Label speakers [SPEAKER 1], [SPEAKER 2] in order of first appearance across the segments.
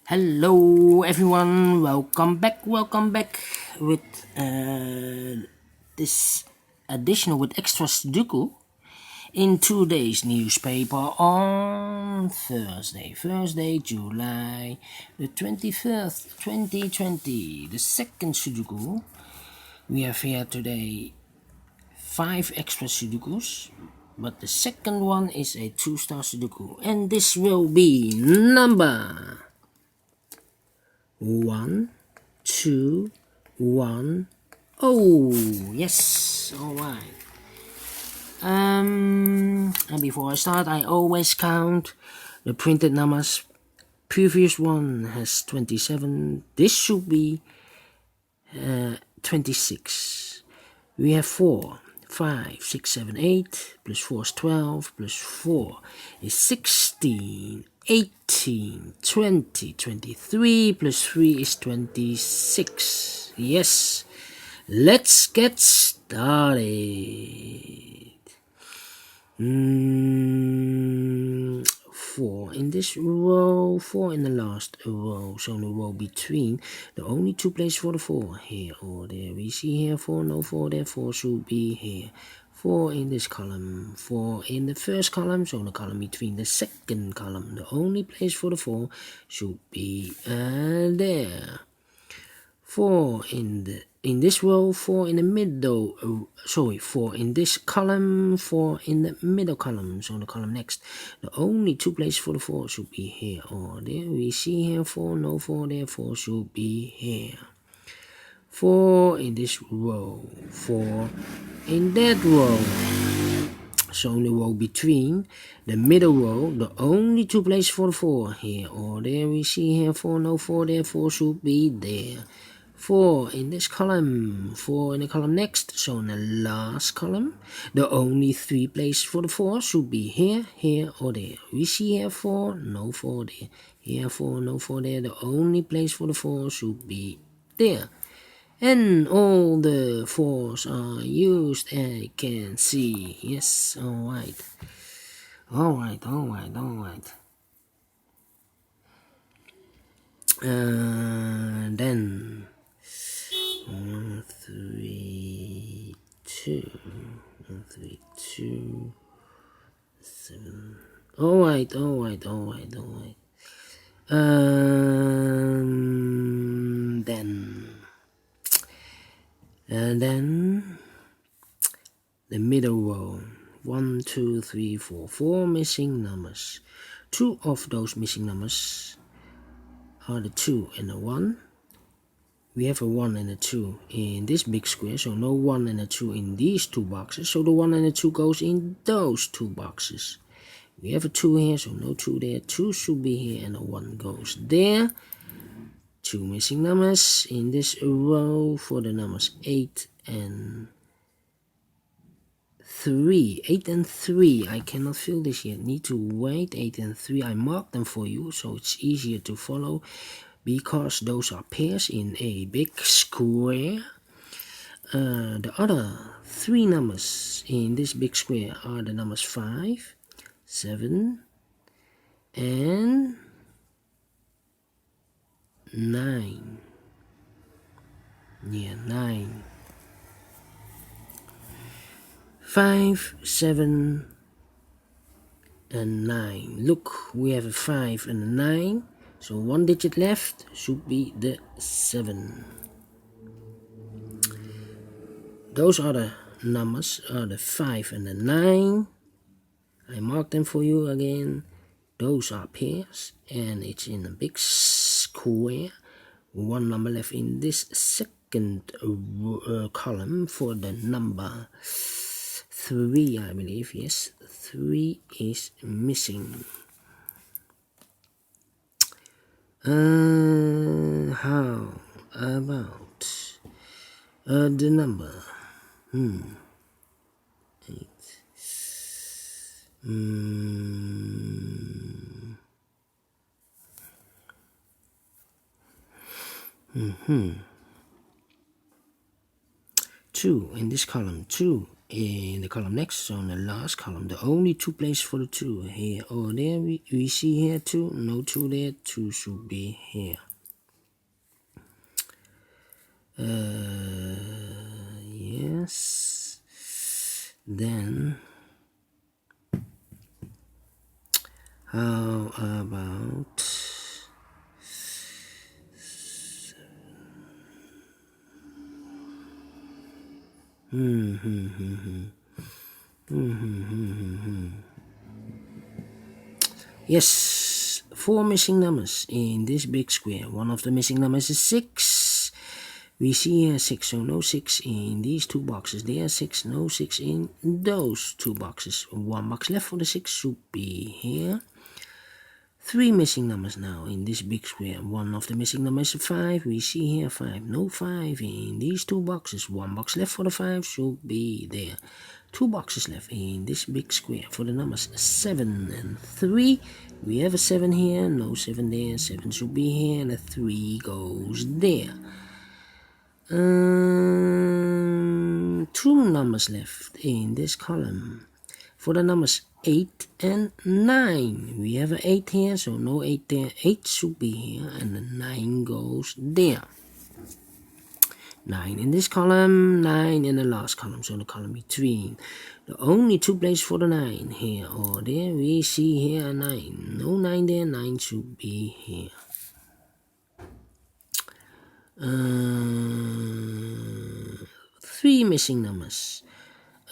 [SPEAKER 1] Hello everyone, welcome back with this additional with extra Sudoku in today's newspaper on Thursday, July the 21st, 2020, the second Sudoku. We have here today 5 extra Sudokus, but the second one is a 2-star Sudoku, and this will be number 1, 2, 1. Oh, yes. All right. And before I start, I always count the printed numbers. Previous one has 27. This should be 26. We have 4, 5, 6, 7, 8. Plus 4 is 12. Plus 4 is 16. 18, 20, 23, plus 3 is 26. Yes, let's get started. 4 in this row, 4 in the last row, so in the row between, the only 2 places for the 4, here or there. We see here 4, no 4 there, 4 should be here. 4 in this column, 4 in the first column, so the column between the second column. The only place for the 4 should be there. 4 in this row, 4 in the middle, 4 in this column, 4 in the middle column, so the column next. The only 2 places for the 4 should be here or there. We see here 4, no 4 there, 4 should be here. 4 in this row, 4 in that row. So in the row between the middle row, the only 2 places for the 4, here or there. We see here 4, no 4 there, 4 should be there. 4 in this column, 4 in the column next, so in the last column, the only 3 places for the 4 should be here, here or there. We see here 4, no 4 there, here 4, no 4 there, the only place for the 4 should be there. And all the 4s are used, I can see. Yes, alright. Alright. Then 1, 3, 2, 1, 3, 2, 7. Alright. Then the middle row, 1, 2, 3, 4, 4 missing numbers. 2 of those missing numbers are the 2 and the 1. We have a 1 and a 2 in this big square, so no 1 and a 2 in these 2 boxes, so the 1 and a 2 goes in those 2 boxes. We have a 2 here, so no 2 there, 2 should be here, and a 1 goes there. 2 missing numbers in this row for the numbers 8 and 3. 8 and 3, I cannot fill this yet, need to wait. 8 and 3, I marked them for you, so it's easier to follow, because those are pairs in a big square. The other 3 numbers in this big square are the numbers 5, 7, and 9. Yeah, 9. 5, 7, and 9. Look, we have a 5 and a 9. So 1 digit left should be the 7. Those other numbers are the 5 and the 9. I marked them for you again. Those are pairs, and it's in a big square. 1 number left in this second column for the number 3, I believe. Yes, 3 is missing. How about the number 8? 2 in this column, 2 in the column next, so in the last column, the only 2 places for the 2 here or there. We see here 2, no 2 there, 2 should be here. Yes. Then how about Yes, 4 missing numbers in this big square. One of the missing numbers is 6. We see here 6, so no 6 in these 2 boxes. There are 6, no 6 in those 2 boxes. 1 box left for the 6 should be here. 3 missing numbers now in this big square. One of the missing numbers is 5. We see here 5, no 5 in these 2 boxes. 1 box left for the 5 should be there. 2 boxes left in this big square for the numbers 7 and 3. We have a 7 here, no 7 there. 7 should be here, and a 3 goes there. 2 numbers left in this column for the numbers 8 and 9. We have an 8 here, so no 8 there. 8 should be here, and the 9 goes there. 9 in this column, 9 in the last column, so the column between. The only 2 places for the 9 here or there. We see here a 9. No 9 there, 9 should be here. 3 missing numbers.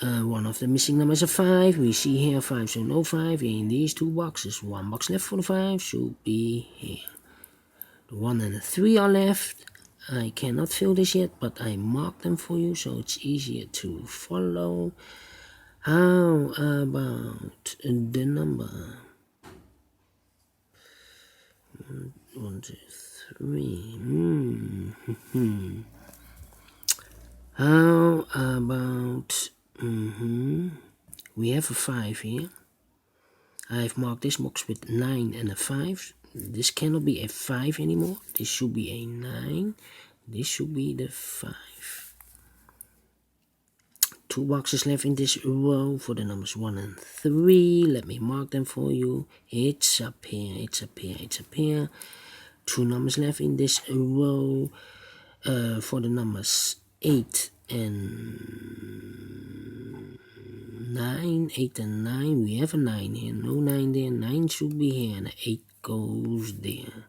[SPEAKER 1] One of the missing numbers is 5. We see here 5, so no 5 in these 2 boxes. 1 box left for the 5 should be here. The 1 and the 3 are left. I cannot fill this yet, but I marked them for you so it's easier to follow. How about the number? 1, 2, 3. How about we have a 5 here. I've marked this box with 9 and a 5. This cannot be a 5 anymore. This should be a 9. This should be the 5. 2 boxes left in this row for the numbers 1 and 3. Let me mark them for you. It's up here, it's up here, it's up here. 2 numbers left in this row for the numbers 8 and 9. 8 and 9. We have a 9 here. No 9 there. 9 should be here, and 8 goes there.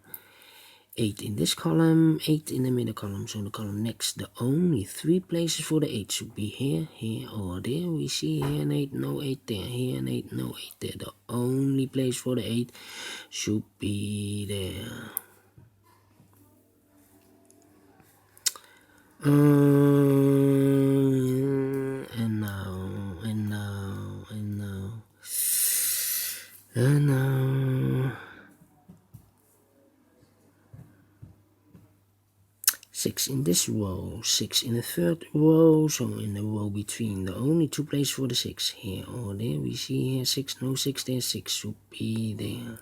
[SPEAKER 1] 8 in this column, 8 in the middle column, so the column next, the only 3 places for the 8 should be here, here, or there. We see here an 8, no 8 there, here an 8, no 8 there. The only place for the 8 should be there. And now 6 in this row, 6 in the third row, so in the row between, the only 2 places for the 6 here or there. We see here 6, no 6 there, 6 should be there.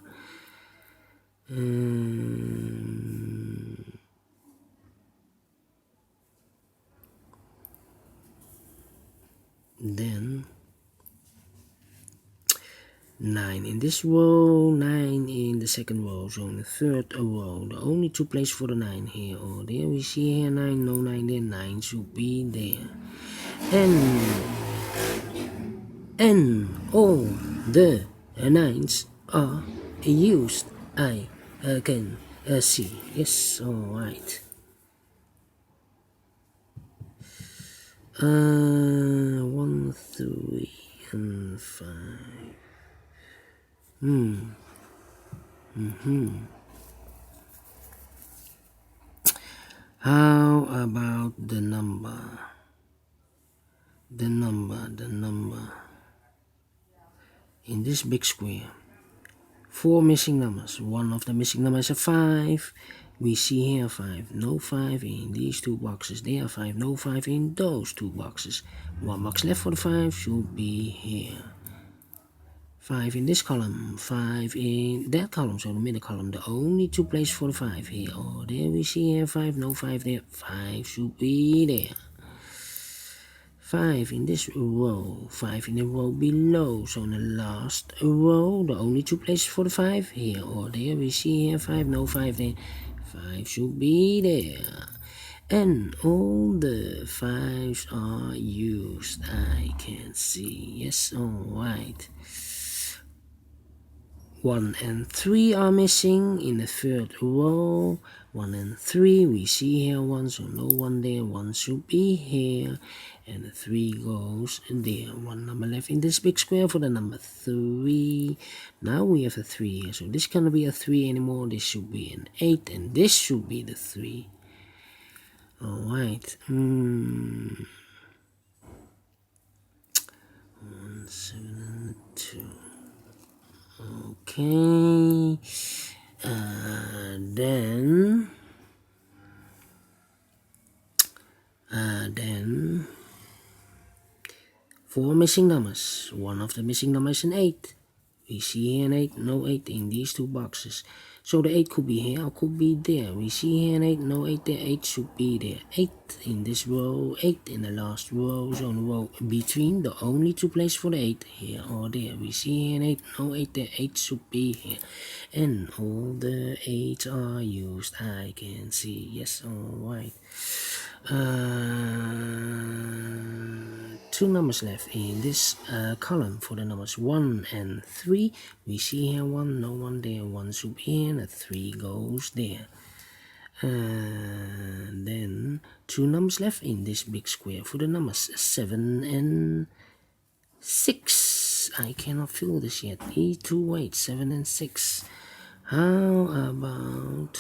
[SPEAKER 1] Then 9 in this row, 9 in the second row, so in the third row, the only 2 places for the 9 here or there. We see here 9, no 9 there, 9 should be there. And all the 9s are used, I can see. Yes, alright. 1, 3, and 5. How about the number? The number. In this big square, 4 missing numbers. One of the missing numbers is 5. We see here 5, no 5 in these 2 boxes. There are 5, no 5 in those 2 boxes. 1 box left for the 5 should be here. 5 in this column, 5 in that column, so the middle column, the only 2 places for the 5 here or there. We see here 5, no 5 there, 5 should be there. 5 in this row, 5 in the row below. So in the last row, the only two places for the 5, here or there. We see here 5, no 5 there. 5 should be there. And all the 5s are used, I can see. Yes, alright. 1 and 3 are missing in the third row. 1 and 3, we see here 1, so no 1 there. 1 should be here. And the 3 goes there. 1 number left in this big square for the number 3. Now we have a 3 here. So this cannot be a 3 anymore. This should be an 8. And this should be the 3. Alright. 1, 7, 2. Okay. Then 4 missing numbers. One of the missing numbers is an 8. We see here an 8, no 8 in these two boxes. So the 8 could be here or could be there. We see here an 8, no 8 there. 8 should be there. 8 in this row, 8 in the last row. So in the row between, the only two places for the 8, here or there. We see here an 8, no 8 there. 8 should be here. And all the 8s are used, I can see. Yes, alright. 2 numbers left in this column for the numbers 1 and 3. We see here 1, no 1 there. 1 should be here, and a 3 goes there. And then 2 numbers left in this big square for the numbers 7 and 6. I cannot fill this yet. Need to wait. 7 and 6. How about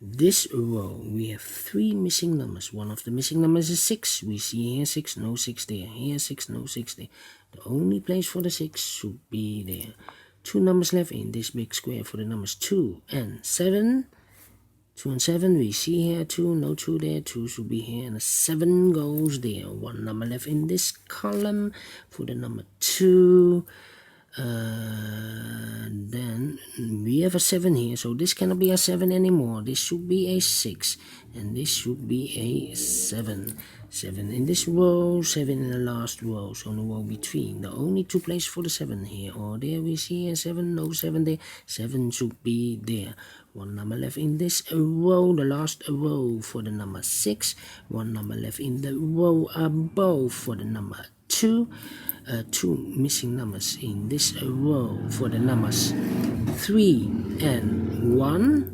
[SPEAKER 1] this row, we have 3 missing numbers. One of the missing numbers is 6. We see here 6, no 6 there. Here 6, no 6 there. The only place for the 6 should be there. 2 numbers left in this big square for the numbers 2 and 7. 2 and 7, we see here 2, no 2 there. 2 should be here, and a 7 goes there. 1 number left in this column for the number 2. Then we have a 7 here, so this cannot be a 7 anymore. This should be a 6, and this should be a 7. 7 in this row, 7 in the last row, so in the row between. The only two places for the 7 here or there. We see a 7, no 7 there. 7 should be there. 1 number left in this row, the last row for the number 6. 1 number left in the row above for the number 2. 2 missing numbers in this row for the numbers 3 and 1.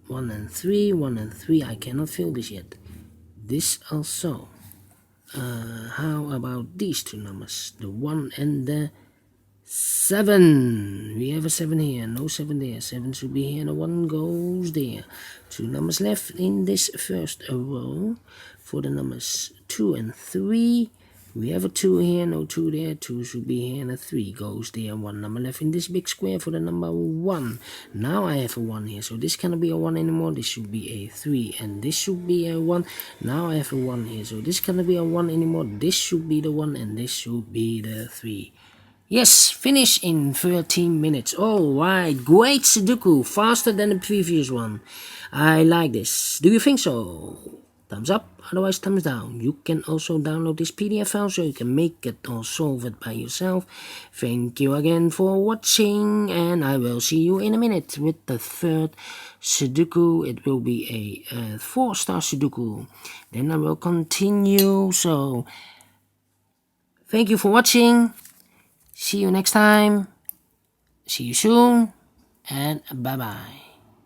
[SPEAKER 1] 1 and 3, 1 and 3. I cannot fill this yet. This also. How about these 2 numbers? The 1 and the 7. We have a 7 here, no 7 there. 7 should be here, and the 1 goes there. 2 numbers left in this first row for the numbers 2 and 3. We have a 2 here, no 2 there. 2 should be here, and a 3 goes there. 1 number left in this big square for the number 1. Now I have a 1 here, so this cannot be a 1 anymore. This should be a 3, and this should be a 1. Now I have a 1 here, so this cannot be a 1 anymore. This should be the 1, and this should be the 3. Yes, finish in 13 minutes. Alright, great Sudoku, faster than the previous one. I like this. Do you think so? Thumbs up, otherwise thumbs down. You can also download this PDF file so you can make it or solve it by yourself. Thank you again for watching, and I will see you in a minute with the third Sudoku. It will be a 4-star Sudoku. Then I will continue. So, thank you for watching. See you next time. See you soon, and bye-bye.